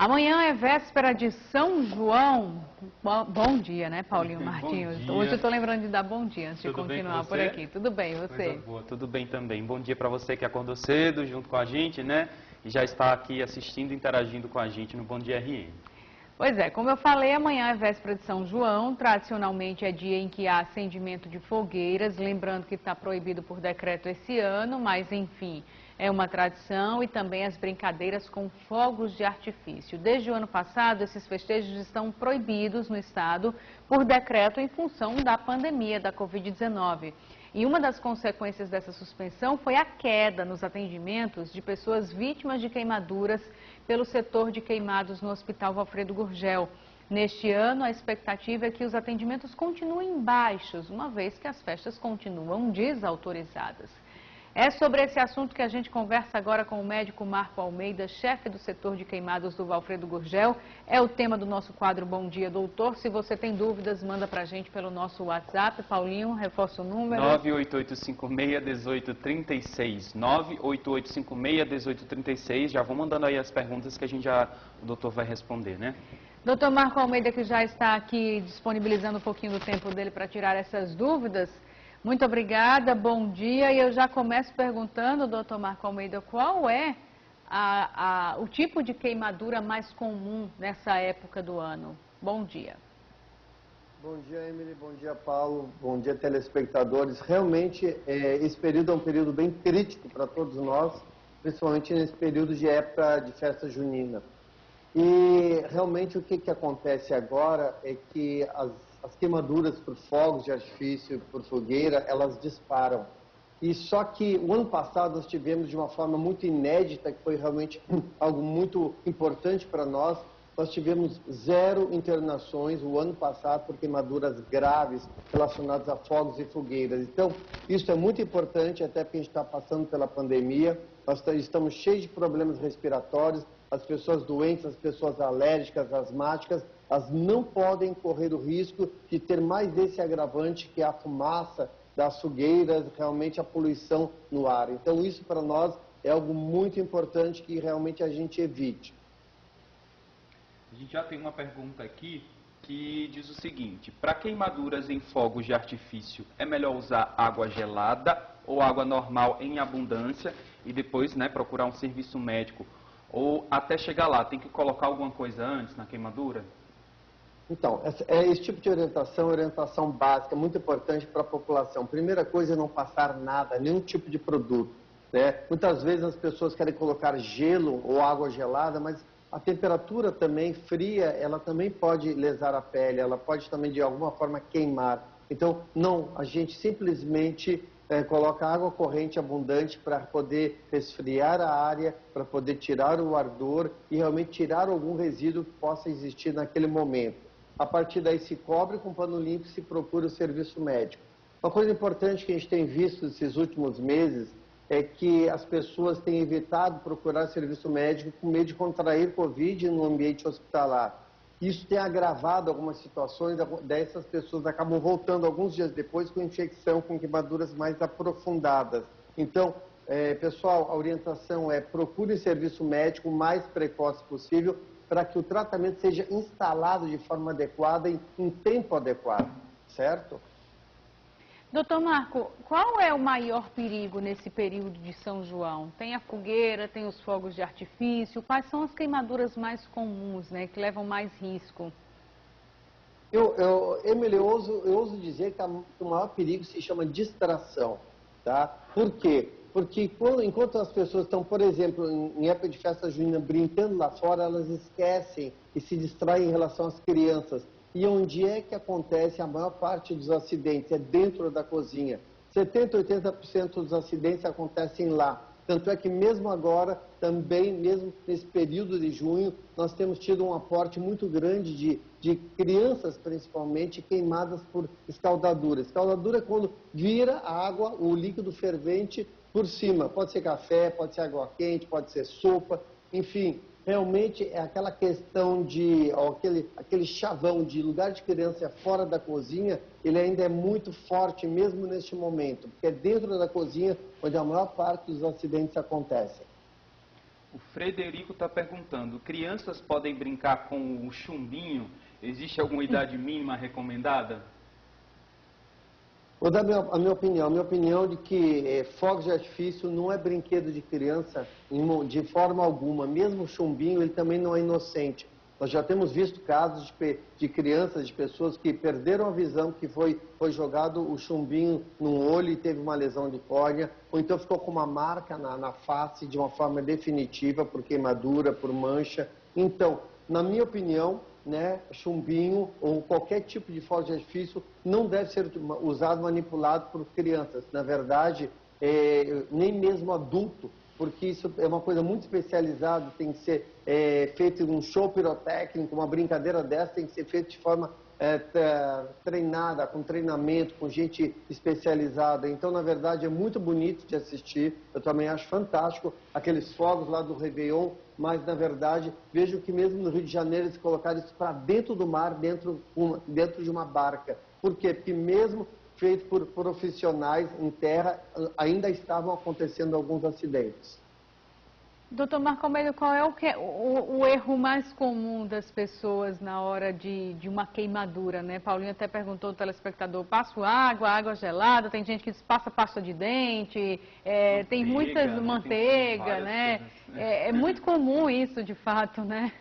Amanhã é véspera de São João. Bom dia, né, Paulinho Martins? Hoje eu estou lembrando de dar bom dia antes de continuar por aqui. Tudo bem, você? Coisa boa, tudo bem também. Bom dia para você que acordou cedo junto com a gente, né? E já está aqui assistindo, interagindo com a gente no Bom Dia RN. Pois é, como eu falei, amanhã é véspera de São João. Tradicionalmente é dia em que há acendimento de fogueiras. Lembrando que está proibido por decreto esse ano, mas enfim, é uma tradição, e também as brincadeiras com fogos de artifício. Desde o ano passado, esses festejos estão proibidos no estado por decreto em função da pandemia da Covid-19. E uma das consequências dessa suspensão foi a queda nos atendimentos de pessoas vítimas de queimaduras pelo setor de queimados no Hospital Valfredo Gurgel. Neste ano, a expectativa é que os atendimentos continuem baixos, uma vez que as festas continuam desautorizadas. É sobre esse assunto que a gente conversa agora com o médico Marco Almeida, chefe do setor de queimados do Valfredo Gurgel. É o tema do nosso quadro Bom Dia, Doutor. Se você tem dúvidas, manda pra gente pelo nosso WhatsApp. Paulinho, reforça o número. 98856-1836. 98856-1836. Já vão mandando aí as perguntas que o doutor vai responder, né? Doutor Marco Almeida, que já está aqui disponibilizando um pouquinho do tempo dele para tirar essas dúvidas. Muito obrigada, bom dia. E eu já começo perguntando, doutor Marco Almeida, qual é o tipo de queimadura mais comum nessa época do ano? Bom dia. Bom dia, Emily. Bom dia, Paulo. Bom dia, telespectadores. Realmente, esse período é um período bem crítico para todos nós, principalmente nesse período de época de festa junina. E realmente o que acontece agora é que as queimaduras por fogos de artifício, por fogueira, elas disparam. E só que o ano passado nós tivemos de uma forma muito inédita, que foi realmente algo muito importante para nós. Nós tivemos 0 internações o ano passado por queimaduras graves relacionadas a fogos e fogueiras. Então, isso é muito importante, até porque a gente está passando pela pandemia. Nós estamos cheios de problemas respiratórios. As pessoas doentes, as pessoas alérgicas, asmáticas, elas não podem correr o risco de ter mais esse agravante, que é a fumaça das fogueiras, realmente a poluição no ar. Então, isso para nós é algo muito importante que realmente a gente evite. A gente já tem uma pergunta aqui que diz o seguinte: para queimaduras em fogos de artifício, é melhor usar água gelada ou água normal em abundância e depois, né, procurar um serviço médico? Ou até chegar lá, tem que colocar alguma coisa antes na queimadura? Então, esse tipo de orientação básica, muito importante para a população. Primeira coisa é não passar nada, nenhum tipo de produto, né? Muitas vezes as pessoas querem colocar gelo ou água gelada, mas a temperatura também fria, ela também pode lesar a pele, ela pode também de alguma forma queimar. Então, não, a gente simplesmente coloca água corrente abundante para poder resfriar a área, para poder tirar o ardor e realmente tirar algum resíduo que possa existir naquele momento. A partir daí se cobre com pano limpo e se procura o serviço médico. Uma coisa importante que a gente tem visto nesses últimos meses é que as pessoas têm evitado procurar serviço médico com medo de contrair Covid no ambiente hospitalar. Isso tem agravado algumas situações, dessas pessoas acabam voltando alguns dias depois com infecção, com queimaduras mais aprofundadas. Então, pessoal, a orientação é procure serviço médico o mais precoce possível para que o tratamento seja instalado de forma adequada em tempo adequado, certo? Doutor Marco, qual é o maior perigo nesse período de São João? Tem a fogueira, tem os fogos de artifício. Quais são as queimaduras mais comuns, né, que levam mais risco? Emily, eu ouso dizer que o maior perigo se chama distração, tá? Por quê? Porque enquanto as pessoas estão, por exemplo, em época de festa junina, brincando lá fora, elas esquecem e se distraem em relação às crianças. E onde é que acontece a maior parte dos acidentes? É dentro da cozinha. 70%, 80% dos acidentes acontecem lá. Tanto é que mesmo agora, também, mesmo nesse período de junho, nós temos tido um aporte muito grande de crianças, principalmente, queimadas por escaldadura. Escaldadura é quando vira a água, o líquido fervente, por cima. Pode ser café, pode ser água quente, pode ser sopa, enfim. Realmente é aquela questão de, aquele chavão de lugar de criança fora da cozinha, ele ainda é muito forte mesmo neste momento, porque é dentro da cozinha onde a maior parte dos acidentes acontecem. O Frederico está perguntando, crianças podem brincar com o chumbinho? Existe alguma idade mínima recomendada? Vou dar a minha opinião. A minha opinião de que fogos de artifício não é brinquedo de criança de forma alguma. Mesmo o chumbinho, ele também não é inocente. Nós já temos visto casos de crianças, de pessoas que perderam a visão, que foi jogado o chumbinho no olho e teve uma lesão de córnea, ou então ficou com uma marca na face de uma forma definitiva, por queimadura, por mancha. Então, na minha opinião, né, chumbinho ou qualquer tipo de fogo de artifício não deve ser usado, manipulado por crianças. Na verdade, nem mesmo adulto, porque isso é uma coisa muito especializada, tem que ser feito num show pirotécnico, uma brincadeira dessa tem que ser feita de forma treinada, com treinamento, com gente especializada. Então, na verdade, é muito bonito de assistir. Eu também acho fantástico aqueles fogos lá do Réveillon, mas, na verdade, vejo que mesmo no Rio de Janeiro eles colocaram isso para dentro do mar, dentro de uma barca. Por quê? Porque mesmo feito por profissionais em terra, ainda estavam acontecendo alguns acidentes. Doutor Marco Almeida, qual é o erro mais comum das pessoas na hora de uma queimadura, né? Paulinho até perguntou ao telespectador, passo água gelada, tem gente que passa pasta de dente, tem muitas manteiga, né? É muito comum isso, de fato, né?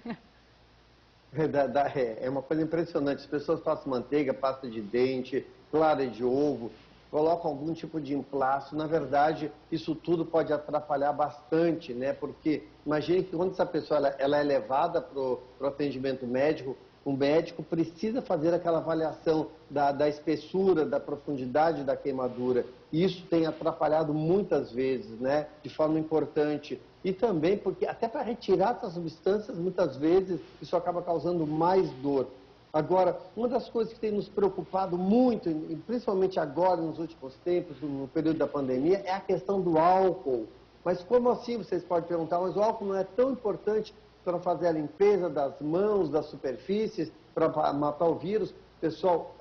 É uma coisa impressionante, as pessoas passam manteiga, pasta de dente, clara de ovo, colocam algum tipo de emplasto. Na verdade, isso tudo pode atrapalhar bastante, né? Porque imagine que quando essa pessoa ela é levada para o atendimento médico, o médico precisa fazer aquela avaliação da espessura, da profundidade da queimadura. E isso tem atrapalhado muitas vezes, né? De forma importante. E também porque, até para retirar essas substâncias, muitas vezes isso acaba causando mais dor. Agora, uma das coisas que tem nos preocupado muito, e principalmente agora, nos últimos tempos, no período da pandemia, é a questão do álcool. Mas como assim, vocês podem perguntar, mas o álcool não é tão importante para fazer a limpeza das mãos, das superfícies, para matar o vírus? Pessoal,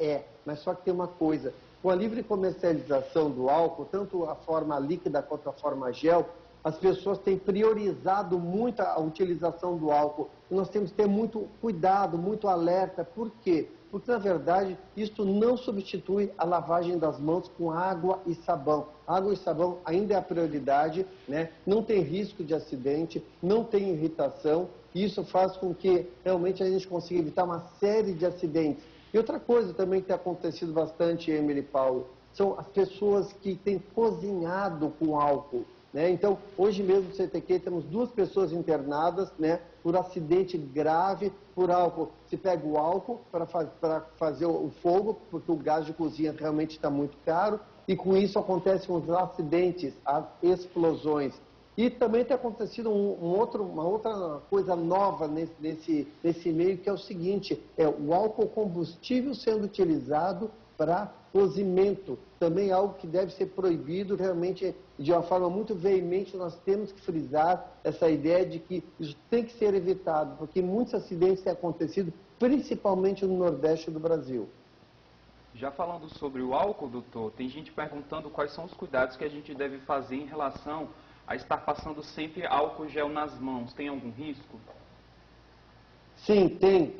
mas só que tem uma coisa, com a livre comercialização do álcool, tanto a forma líquida quanto a forma gel, as pessoas têm priorizado muito a utilização do álcool. E nós temos que ter muito cuidado, muito alerta. Por quê? Porque, na verdade, isto não substitui a lavagem das mãos com água e sabão. Água e sabão ainda é a prioridade, né? Não tem risco de acidente, não tem irritação. E isso faz com que realmente a gente consiga evitar uma série de acidentes. E outra coisa também que tem acontecido bastante, Emily e Paulo, são as pessoas que têm cozinhado com álcool. Né? Então, hoje mesmo no CTQ temos 2 pessoas internadas, né, por acidente grave por álcool. Se pega o álcool para fazer o fogo, porque o gás de cozinha realmente está muito caro, e com isso acontecem os acidentes, as explosões. E também tem acontecido uma outra coisa nova nesse meio, que é o seguinte, o álcool combustível sendo utilizado para cozimento, também algo que deve ser proibido realmente de uma forma muito veemente. Nós temos que frisar essa ideia de que isso tem que ser evitado, porque muitos acidentes têm acontecido, principalmente no Nordeste do Brasil. Já falando sobre o álcool, doutor, tem gente perguntando quais são os cuidados que a gente deve fazer em relação a estar passando sempre álcool gel nas mãos. Tem algum risco? Sim, tem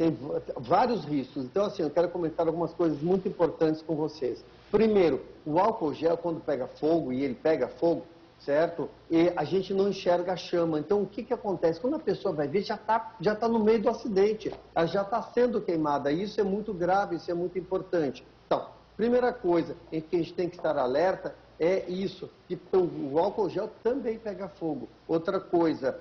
vários riscos. Então, assim, eu quero comentar algumas coisas muito importantes com vocês. Primeiro, o álcool gel, quando pega fogo, e ele pega fogo, certo? E a gente não enxerga a chama. Então, o que acontece? Quando a pessoa vai ver, já tá no meio do acidente, ela já está sendo queimada. Isso é muito grave, isso é muito importante. Então, primeira coisa em que a gente tem que estar alerta é isso, que o álcool gel também pega fogo. Outra coisa,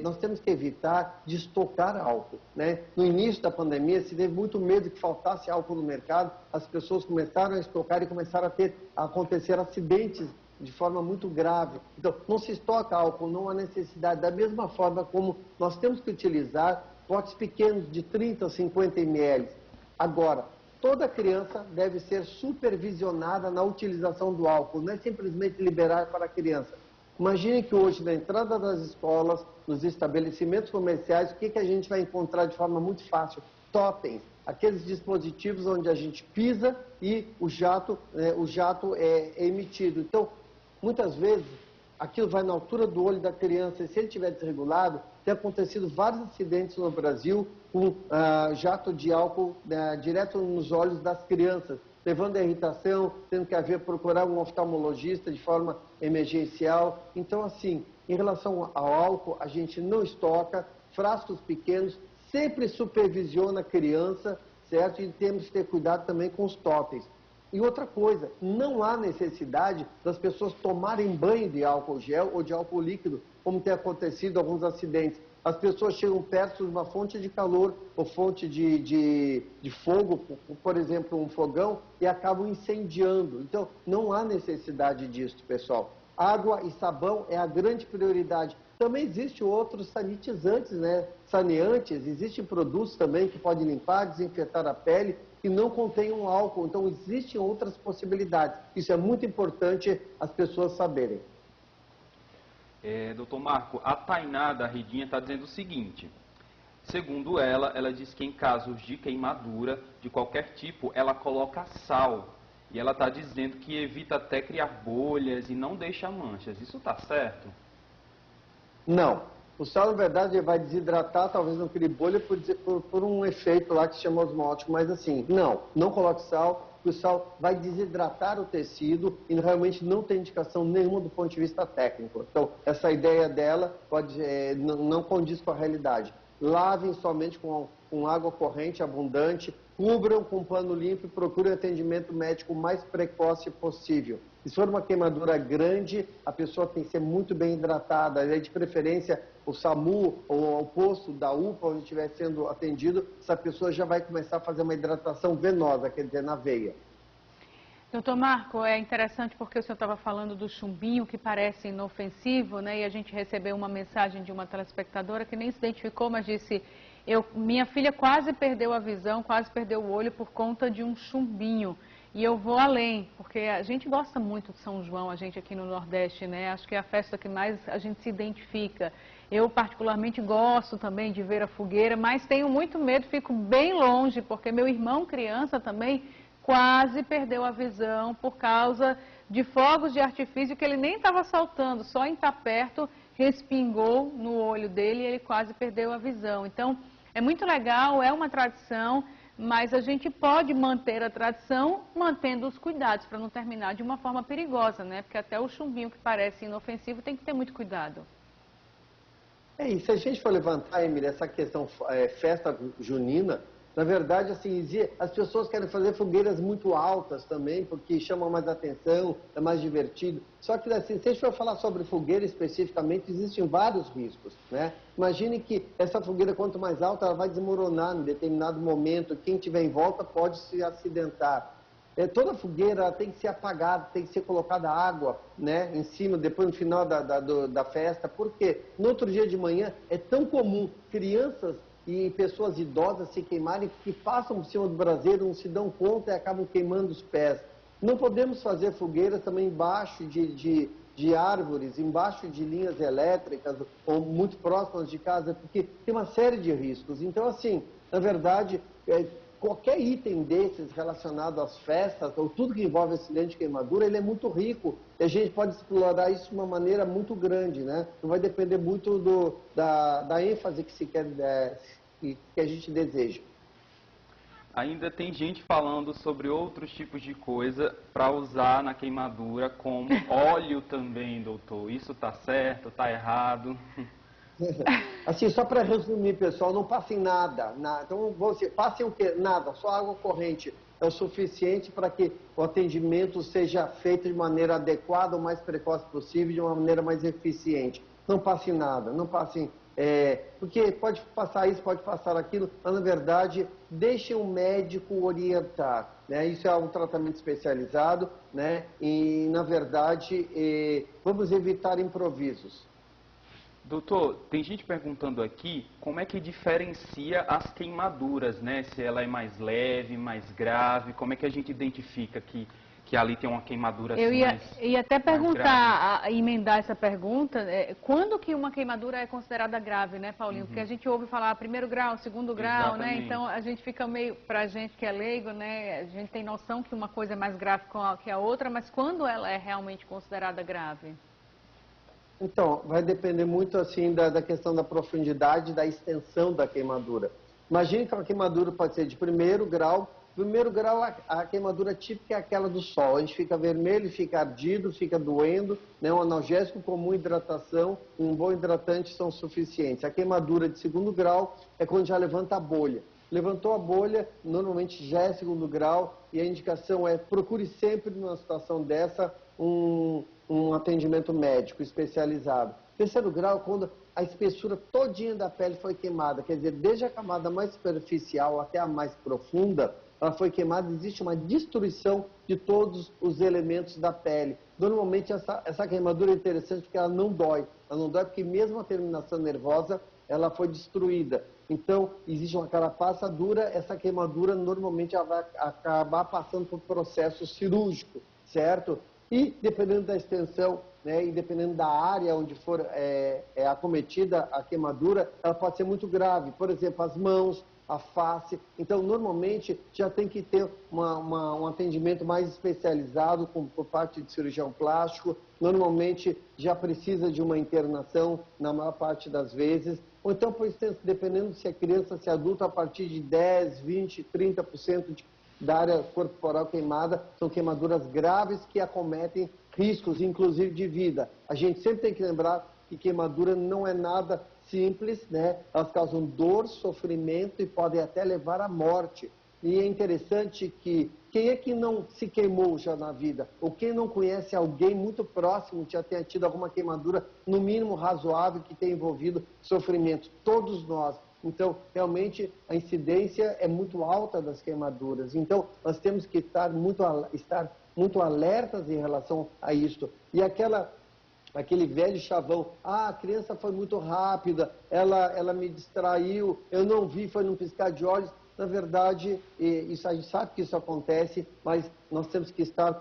nós temos que evitar de estocar álcool, né? No início da pandemia, se teve muito medo que faltasse álcool no mercado, as pessoas começaram a estocar e começaram a acontecer acidentes de forma muito grave. Então, não se estoca álcool, não há necessidade. Da mesma forma como nós temos que utilizar potes pequenos de 30 a 50 ml. Agora, toda criança deve ser supervisionada na utilização do álcool, não é simplesmente liberar para a criança. Imagine que hoje, na entrada das escolas, nos estabelecimentos comerciais, o que a gente vai encontrar de forma muito fácil? Totens, aqueles dispositivos onde a gente pisa e o jato é emitido. Então, muitas vezes, aquilo vai na altura do olho da criança, e se ele estiver desregulado, tem acontecido vários acidentes no Brasil com jato de álcool direto nos olhos das crianças, levando a irritação, tendo que procurar um oftalmologista de forma emergencial. Então, assim, em relação ao álcool, a gente não estoca, frascos pequenos, sempre supervisiona a criança, certo? E temos que ter cuidado também com os totens. E outra coisa, não há necessidade das pessoas tomarem banho de álcool gel ou de álcool líquido, como tem acontecido em alguns acidentes. As pessoas chegam perto de uma fonte de calor ou fonte de fogo, por exemplo, um fogão, e acabam incendiando. Então, não há necessidade disso, pessoal. Água e sabão é a grande prioridade. Também existem outros sanitizantes, né? Saneantes, existem produtos também que podem limpar, desinfetar a pele, que não contenham álcool. Então, existem outras possibilidades. Isso é muito importante as pessoas saberem. Doutor Marco, a Tainá da Redinha está dizendo o seguinte. Segundo ela diz que em casos de queimadura de qualquer tipo, ela coloca sal. E ela está dizendo que evita até criar bolhas e não deixa manchas. Isso está certo? Não. O sal, na verdade, vai desidratar, talvez não crie bolha, por um efeito lá que se chama osmótico, mas assim, não coloque sal, porque o sal vai desidratar o tecido e realmente não tem indicação nenhuma do ponto de vista técnico. Então, essa ideia dela não condiz com a realidade. Lavem somente com água corrente abundante, cubram com pano limpo e procurem atendimento médico o mais precoce possível. Se for uma queimadura grande, a pessoa tem que ser muito bem hidratada, de preferência o SAMU ou o posto da UPA, onde estiver sendo atendido, essa pessoa já vai começar a fazer uma hidratação venosa, quer dizer, na veia. Doutor Marco, é interessante porque o senhor estava falando do chumbinho, que parece inofensivo, né? E a gente recebeu uma mensagem de uma telespectadora que nem se identificou, mas disse: minha filha quase perdeu a visão, quase perdeu o olho por conta de um chumbinho. E eu vou além, porque a gente gosta muito de São João, a gente aqui no Nordeste, né? Acho que é a festa que mais a gente se identifica. Eu particularmente gosto também de ver a fogueira, mas tenho muito medo, fico bem longe, porque meu irmão criança também quase perdeu a visão por causa de fogos de artifício que ele nem estava soltando, só em estar perto respingou no olho dele e ele quase perdeu a visão. Então, é muito legal, é uma tradição, mas a gente pode manter a tradição mantendo os cuidados para não terminar de uma forma perigosa, né? Porque até o chumbinho que parece inofensivo tem que ter muito cuidado. E se a gente for levantar, Emília, essa questão festa junina, na verdade, assim, as pessoas querem fazer fogueiras muito altas também, porque chamam mais atenção, é mais divertido. Só que, assim, se a gente for falar sobre fogueira especificamente, existem vários riscos, né? Imagine que essa fogueira, quanto mais alta, ela vai desmoronar em determinado momento, quem estiver em volta pode se acidentar. Toda fogueira tem que ser apagada, tem que ser colocada água, né, em cima, depois no final da festa, porque no outro dia de manhã é tão comum crianças e pessoas idosas se queimarem que passam por cima do braseiro, não se dão conta e acabam queimando os pés. Não podemos fazer fogueiras também embaixo de árvores, embaixo de linhas elétricas ou muito próximas de casa, porque tem uma série de riscos. Então, assim, na verdade, qualquer item desses relacionado às festas, ou tudo que envolve acidente de queimadura, ele é muito rico. E a gente pode explorar isso de uma maneira muito grande, né? Não vai depender muito da ênfase que se quer, que a gente deseja. Ainda tem gente falando sobre outros tipos de coisa para usar na queimadura, como óleo também, doutor. Isso está certo, está errado? Assim, só para resumir, pessoal, não passem nada. Então, passem o quê? Nada, só água corrente é o suficiente para que o atendimento seja feito de maneira adequada, o mais precoce possível, de uma maneira mais eficiente. Não passem nada, não passem... porque pode passar isso, pode passar aquilo, mas, na verdade, deixem o médico orientar, né? Isso é um tratamento especializado, né? E, na verdade, vamos evitar improvisos. Doutor, tem gente perguntando aqui como é que diferencia as queimaduras, né? Se ela é mais leve, mais grave, como é que a gente identifica que ali tem uma queimadura assim Eu ia até perguntar, emendar essa pergunta, quando que uma queimadura é considerada grave, né, Paulinho? Porque a gente ouve falar primeiro grau, segundo grau, né? Então a gente fica meio, pra gente que é leigo, né? A gente tem noção que uma coisa é mais grave que a outra, mas quando ela é realmente considerada grave? Então, vai depender muito assim da questão da profundidade, da extensão da queimadura. Imagine que uma queimadura pode ser de primeiro grau. Primeiro grau, a queimadura típica é aquela do sol. A gente fica vermelho, fica ardido, fica doendo, né? Um analgésico comum, hidratação, um bom hidratante são suficientes. A queimadura de segundo grau é quando já levanta a bolha. Levantou a bolha, normalmente já é segundo grau, e a indicação é procure sempre, numa situação dessa, um atendimento médico especializado. Terceiro grau, quando a espessura todinha da pele foi queimada, quer dizer, desde a camada mais superficial até a mais profunda, ela foi queimada, existe uma destruição de todos os elementos da pele. Normalmente essa queimadura é interessante porque ela não dói. Ela não dói porque mesmo a terminação nervosa, ela foi destruída. Então, existe uma carapaça dura, essa queimadura normalmente ela vai acabar passando por processo cirúrgico, certo? E dependendo da extensão, né, e dependendo da área onde for acometida a queimadura, ela pode ser muito grave. Por exemplo, as mãos, a face. Então, normalmente, já tem que ter um atendimento mais especializado por parte de cirurgião plástico. Normalmente, já precisa de uma internação, na maior parte das vezes. Ou então, por extenso, dependendo se é criança, se é adulto, a partir de 10, 20, 30% da área corporal queimada, são queimaduras graves que acometem riscos, inclusive de vida. A gente sempre tem que lembrar que queimadura não é nada simples, né? Elas causam dor, sofrimento e podem até levar à morte. E é interessante que quem é que não se queimou já na vida? Ou quem não conhece alguém muito próximo que já tenha tido alguma queimadura, no mínimo razoável, que tenha envolvido sofrimento? Todos nós. Então, realmente, a incidência é muito alta das queimaduras. Então, nós temos que estar muito alertas em relação a isso. E aquele velho chavão, a criança foi muito rápida, ela me distraiu, eu não vi, foi num piscar de olhos. Na verdade, isso, a gente sabe que isso acontece, mas nós temos que estar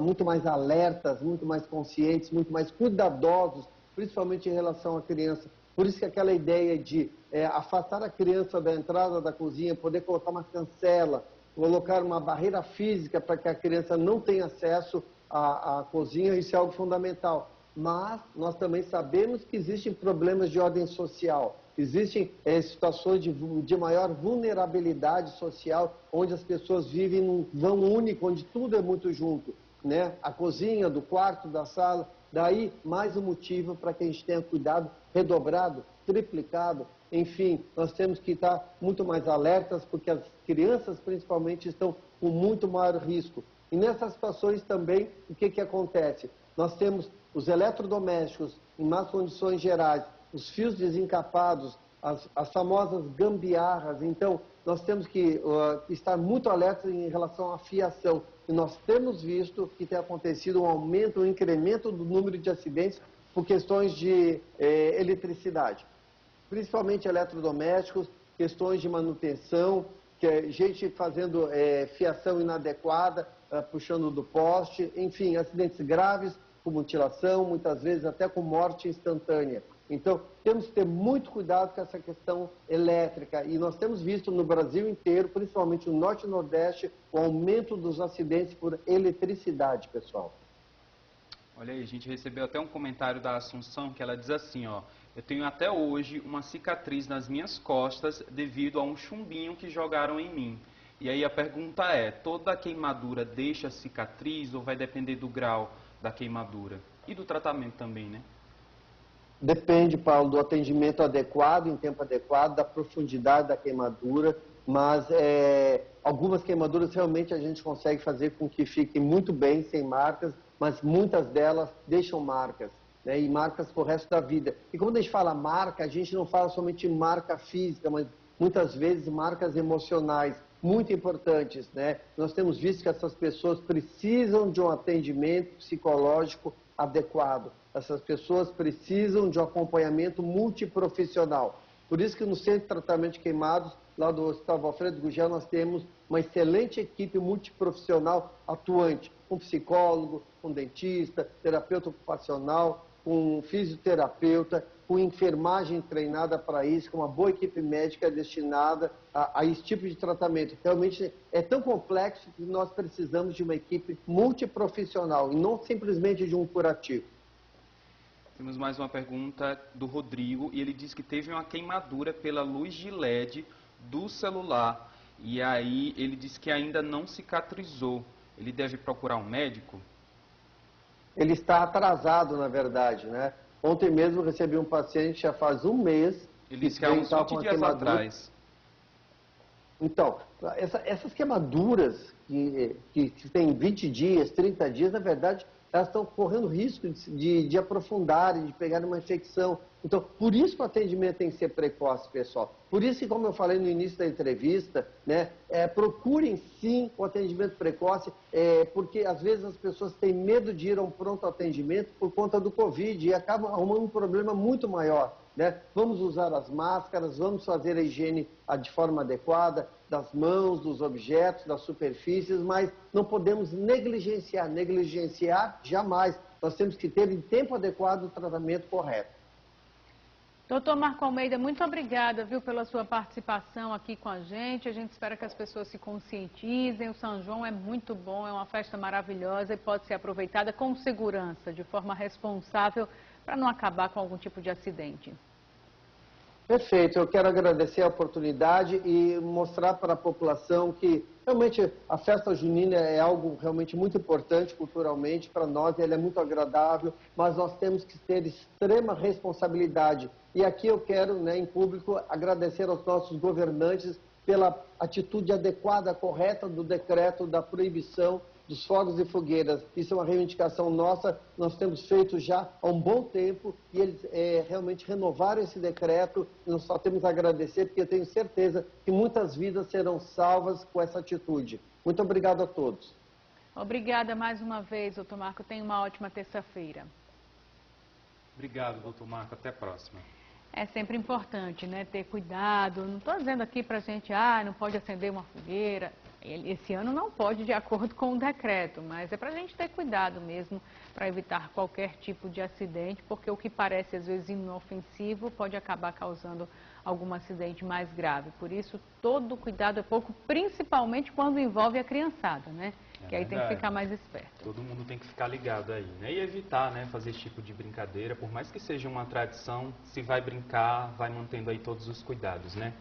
muito mais alertas, muito mais conscientes, muito mais cuidadosos, principalmente em relação à criança. Por isso que aquela ideia de afastar a criança da entrada da cozinha, poder colocar uma cancela, colocar uma barreira física para que a criança não tenha acesso à cozinha, isso é algo fundamental. Mas nós também sabemos que existem problemas de ordem social, existem situações de maior vulnerabilidade social, onde as pessoas vivem num vão único, onde tudo é muito junto, né? A cozinha, do quarto, da sala. Daí, mais um motivo para que a gente tenha cuidado redobrado, triplicado. Enfim, nós temos que estar muito mais alertas, porque as crianças, principalmente, estão com muito maior risco. E nessas situações também, o que acontece? Nós temos os eletrodomésticos em más condições gerais, os fios desencapados, as famosas gambiarras. Então, nós temos que estar muito alertas em relação à fiação. E nós temos visto que tem acontecido um aumento, um incremento do número de acidentes por questões de eletricidade. Principalmente eletrodomésticos, questões de manutenção, gente fazendo fiação inadequada, puxando do poste, enfim, acidentes graves com mutilação, muitas vezes até com morte instantânea. Então, temos que ter muito cuidado com essa questão elétrica. E nós temos visto no Brasil inteiro, principalmente no Norte e Nordeste, o aumento dos acidentes por eletricidade, pessoal. Olha aí, a gente recebeu até um comentário da Assunção, que ela diz assim, ó: eu tenho até hoje uma cicatriz nas minhas costas devido a um chumbinho que jogaram em mim. E aí a pergunta é, toda queimadura deixa cicatriz ou vai depender do grau da queimadura? E do tratamento também, né? Depende, Paulo, do atendimento adequado, em tempo adequado, da profundidade da queimadura, mas algumas queimaduras realmente a gente consegue fazer com que fiquem muito bem, sem marcas, mas muitas delas deixam marcas, né, e marcas pro resto da vida. E quando a gente fala marca, a gente não fala somente marca física, mas muitas vezes marcas emocionais, muito importantes, né? Nós temos visto que essas pessoas precisam de um atendimento psicológico adequado. Essas pessoas precisam de um acompanhamento multiprofissional. Por isso que no Centro de Tratamento de Queimados, lá do Hospital Alfredo Gugel, nós temos uma excelente equipe multiprofissional atuante, com psicólogo, com dentista, terapeuta ocupacional, com fisioterapeuta, com enfermagem treinada para isso, com uma boa equipe médica destinada a esse tipo de tratamento. Realmente é tão complexo que nós precisamos de uma equipe multiprofissional e não simplesmente de um curativo. Temos mais uma pergunta do Rodrigo e ele diz que teve uma queimadura pela luz de LED do celular e aí ele diz que ainda não cicatrizou. Ele deve procurar um médico? Ele está atrasado, na verdade, né? Ontem mesmo eu recebi um paciente, já faz um mês. Ele disse que há uns 20 dias atrás. Então, essas queimaduras que têm 20 dias, 30 dias, na verdade, elas estão correndo risco de aprofundarem, de pegar uma infecção. Então, por isso que o atendimento tem que ser precoce, pessoal. Por isso que, como eu falei no início da entrevista, né, procurem sim o atendimento precoce, porque às vezes as pessoas têm medo de ir a um pronto atendimento por conta do Covid e acabam arrumando um problema muito maior. Né? Vamos usar as máscaras, vamos fazer a higiene de forma adequada, das mãos, dos objetos, das superfícies, mas não podemos negligenciar jamais. Nós temos que ter em tempo adequado o tratamento correto. Doutor Marco Almeida, muito obrigada, viu, pela sua participação aqui com a gente. A gente espera que as pessoas se conscientizem. O São João é muito bom, é uma festa maravilhosa e pode ser aproveitada com segurança, de forma responsável, para não acabar com algum tipo de acidente. Perfeito, eu quero agradecer a oportunidade e mostrar para a população que realmente a festa junina é algo realmente muito importante culturalmente para nós, ela é muito agradável, mas nós temos que ter extrema responsabilidade. E aqui eu quero, né, em público, agradecer aos nossos governantes pela atitude adequada, correta do decreto da proibição dos fogos e fogueiras. Isso é uma reivindicação nossa, nós temos feito já há um bom tempo e eles realmente renovaram esse decreto. Nós só temos a agradecer, porque eu tenho certeza que muitas vidas serão salvas com essa atitude. Muito obrigado a todos. Obrigada mais uma vez, doutor Marco. Tenha uma ótima terça-feira. Obrigado, doutor Marco. Até a próxima. É sempre importante, né, ter cuidado. Não estou dizendo aqui para a gente, não pode acender uma fogueira. Esse ano não pode, de acordo com o decreto, mas é para a gente ter cuidado mesmo, para evitar qualquer tipo de acidente, porque o que parece às vezes inofensivo pode acabar causando algum acidente mais grave. Por isso, todo cuidado é pouco, principalmente quando envolve a criançada, né? Que aí tem que ficar mais esperto. Todo mundo tem que ficar ligado aí, né? E evitar, né, fazer esse tipo de brincadeira, por mais que seja uma tradição, se vai brincar, vai mantendo aí todos os cuidados, né?